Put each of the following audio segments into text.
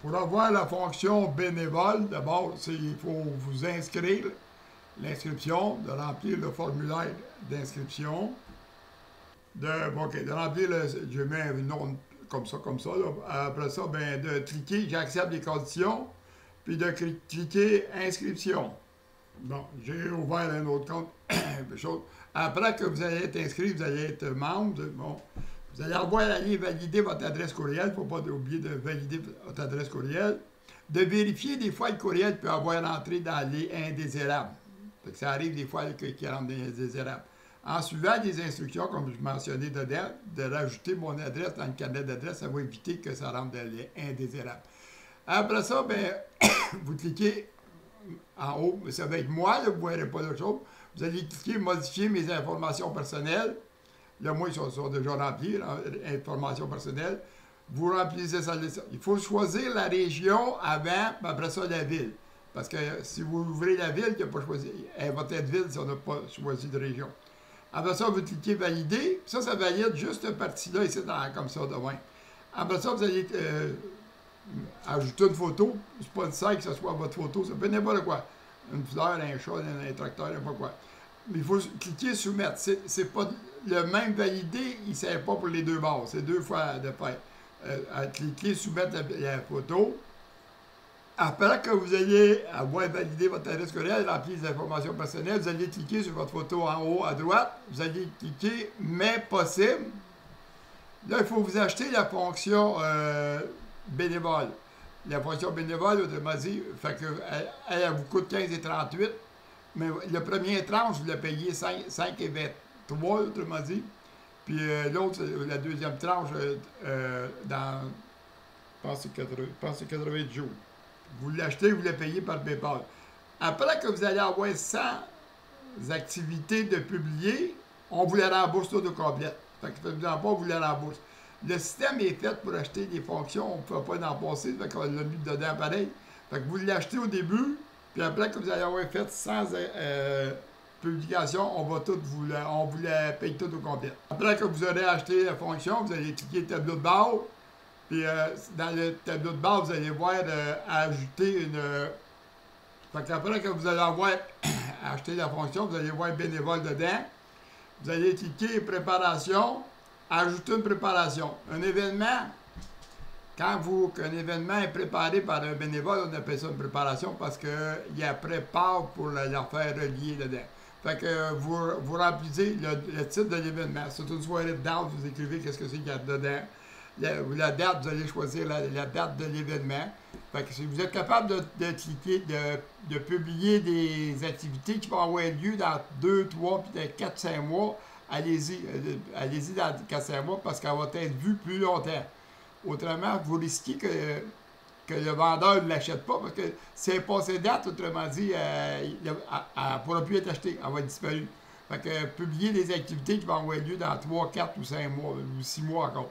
Pour avoir la fonction bénévole, d'abord, il faut vous inscrire, l'inscription, de remplir le formulaire d'inscription, de remplir je mets un nom comme ça, là. Après ça, ben, de cliquer, j'accepte les conditions, puis de cliquer inscription. Bon, j'ai ouvert un autre compte. Après que vous allez être inscrit, vous allez être membre. Bon, vous allez avoir aller valider votre adresse courriel. Il ne faut pas oublier de valider votre adresse courriel. De vérifier des fois le courriel peut avoir entré dans les indésirables. Fait que ça arrive des fois qu'il rentre dans les indésirables. En suivant les instructions, comme je mentionnais dedans, de rajouter mon adresse dans le carnet d'adresse, ça va éviter que ça rentre dans les indésirables. Après ça, ben, vous cliquez en haut, ça va être moi, là, vous ne verrez pas d'autre chose. Vous allez cliquer modifier mes informations personnelles. Là, moi, ils sont déjà remplis, informations personnelles. Vous remplissez ça. Il faut choisir la région avant, puis après ça, la ville. Parce que si vous ouvrez la ville, il n'a pas choisi. Elle va être ville si on n'a pas choisi de région. Après ça, vous cliquez valider. Ça valide juste cette partie-là, ici, comme ça, devant. Après ça, vous allez ajouter une photo. C'est pas nécessaire que ce soit votre photo. Ça peut n'importe quoi. Une fleur, un chat, un tracteur, n'importe quoi. Mais il faut cliquer soumettre. C'est pas le même valider, il ne sert pas pour les deux bords. C'est deux fois de faire. Cliquer soumettre la photo. Après que vous ayez avoir validé votre adresse courriel, remplir les informations personnelles, vous allez cliquer sur votre photo en haut à droite. Vous allez cliquer mais possible. Là, il faut vous acheter la fonction bénévole. La fonction bénévole, autrement dit, fait que, elle vous coûte 15,38. Mais le premier tranche, vous le payez 5,23, autrement dit. Puis l'autre, la deuxième tranche, dans, je pense que c'est 80 jours. Vous l'achetez, vous le payez par PayPal. Après que vous allez avoir 100 activités de publier, on vous la rembourse tout au complet. Fait que faites-vous en pas, on vous la rembourse. Le système est fait pour acheter des fonctions, on ne peut pas en passer, fait qu'on l'a mis dedans pareil. Fait que vous l'achetez au début, puis après que vous allez avoir fait 100 publications, on vous la paye tout au complet. Après que vous aurez acheté la fonction, vous allez cliquer tableau de bord, puis dans le tableau de bord, vous allez voir ajouter une... Fait qu'après que vous allez avoir acheté la fonction, vous allez voir bénévole dedans. Vous allez cliquer préparation, ajouter une préparation. Un événement, quand un événement est préparé par un bénévole, on appelle ça une préparation parce qu'il prépare pour l'affaire reliée dedans. Fait que vous remplissez le titre de l'événement. C'est une soirée de date, vous écrivez qu'est-ce que c'est qu'il y a dedans. La date, vous allez choisir la date de l'événement. Fait que si vous êtes capable de cliquer, de publier des activités qui vont avoir lieu dans 2, 3, peut-être 4, 5 mois, allez-y dans 4-5 mois parce qu'elle va être vue plus longtemps. Autrement, vous risquez que le vendeur ne l'achète pas parce que si elle est passée date, autrement dit, elle ne pourra plus être achetée, elle va être disparue. Fait que publier des activités qui vont avoir lieu dans 3, 4 ou 5 mois, ou 6 mois encore.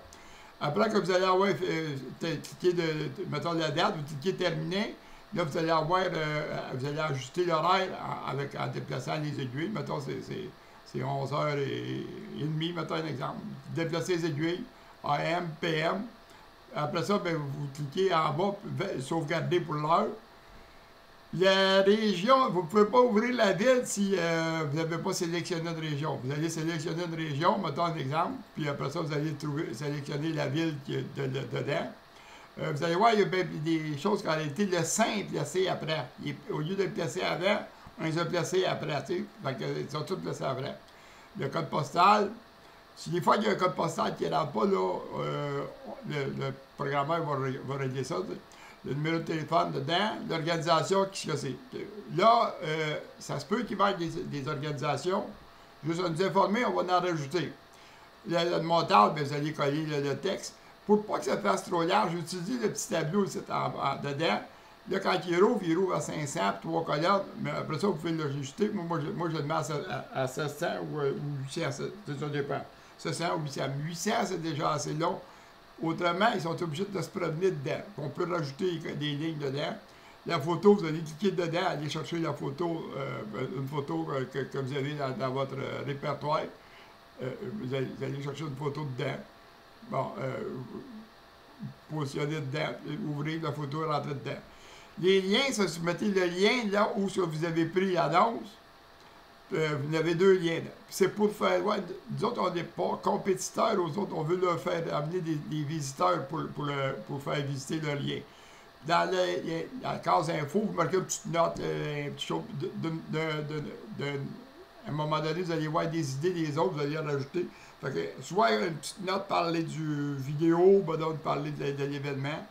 Après que vous allez avoir cliqué mettons la date, vous cliquez terminer, là vous allez avoir, vous allez ajuster l'horaire en déplaçant les aiguilles. Mettons c'est 11h30, mettons un exemple. Déplacez les aiguilles, AM, PM. Après ça, ben, vous cliquez en bas, sauvegarder pour l'heure. La région, vous ne pouvez pas ouvrir la ville si vous n'avez pas sélectionné une région. Vous allez sélectionner une région, mettons un exemple, puis après ça, vous allez sélectionner la ville qui est dedans. Vous allez voir, il y a des choses qu'en réalité, le saint est placé après. Au lieu de le placer avant, on les a placés après, tu sais. Fait qu'ils sont tous placés après. Le code postal, si des fois il y a un code postal qui ne rentre pas, là, le programmeur va régler ça. Le numéro de téléphone dedans, l'organisation qui choisit. Là, ça se peut qu'il y ait des organisations. Juste à nous informer, on va en rajouter. Le montage, bien, vous allez coller le texte. Pour pas que ça fasse trop large, j'utilise le petit tableau ici, dedans. Là, quand il rouvre à 500, 3 colonnes. Mais après ça, vous pouvez l'ajuster. Moi, je le mets à 700 ou 800. Ça dépend. 700 ou 800. 800, c'est déjà assez long. Autrement, ils sont obligés de se promener dedans. On peut rajouter des lignes dedans. La photo, vous allez cliquer dedans, aller chercher la photo, une photo que vous avez dans votre répertoire. Vous allez chercher une photo dedans. Bon, positionner dedans, ouvrir la photo et rentrer dedans. Les liens, ça, vous mettez le lien là où vous avez pris l'annonce. Vous avez deux liens. C'est pour faire. Ouais, nous autres, on n'est pas compétiteurs aux autres. On veut leur faire amener des visiteurs pour faire visiter le lien. Dans la case info, vous marquez une petite note, un petit chose. À un moment donné, vous allez voir des idées des autres, vous allez en rajouter. Fait que, soit une petite note, parler du vidéo, ben d'autres, parler de l'événement.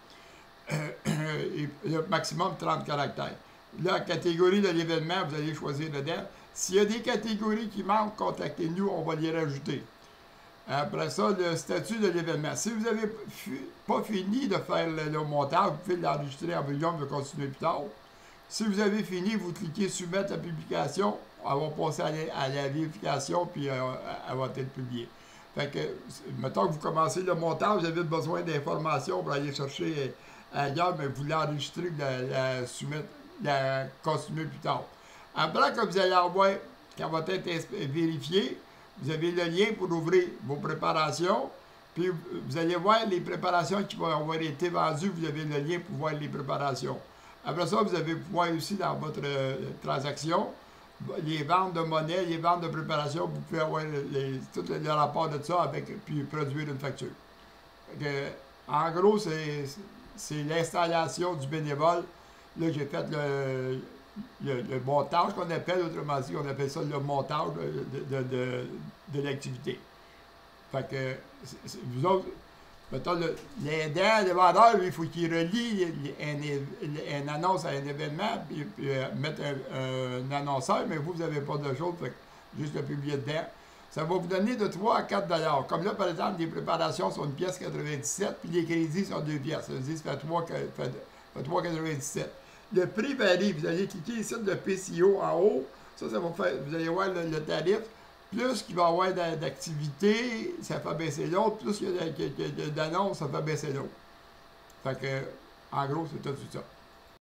Et le maximum 30 caractères. La catégorie de l'événement, vous allez choisir dedans. S'il y a des catégories qui manquent, contactez-nous, on va les rajouter. Après ça, le statut de l'événement. Si vous n'avez pas fini de faire le montage, vous pouvez l'enregistrer en volume, de continuer plus tard. Si vous avez fini, vous cliquez sur Soumettre la publication, elle va passer à la vérification, puis elle va être publiée. Fait que, mettons que vous commencez le montage, vous avez besoin d'informations pour aller chercher ailleurs, mais vous l'enregistrez, la continuer plus tard. Après que vous allez avoir, quand va être vérifié, vous avez le lien pour ouvrir vos préparations, puis vous allez voir les préparations qui vont avoir été vendues, vous avez le lien pour voir les préparations. Après ça, vous allez pouvoir aussi dans votre transaction, les ventes de monnaie, les ventes de préparation, vous pouvez avoir tout le rapport de ça, puis produire une facture. En gros, c'est l'installation du bénévole. Là, j'ai fait le montage qu'on appelle, autrement dit, on appelle ça le montage de l'activité. Fait que, vous autres, mettons, l'aidant, le vendeur, lui, il faut qu'il relie une annonce à un événement, puis mettre un annonceur, mais vous n'avez pas de choses, fait que juste le publier dedans. Ça va vous donner de 3 à 4 $. Comme là, par exemple, les préparations sont 1,97 $, puis les crédits sont 2 $. Ça veut dire que ça fait 3,97 $. Le prix varie. Vous allez cliquer ici sur le PCO en haut. Ça va faire. Vous allez voir le tarif. Plus qu'il va y avoir d'activités, ça fait baisser l'autre. Plus qu'il y a d'annonces, ça fait baisser l'autre. Fait que, en gros, c'est tout ça.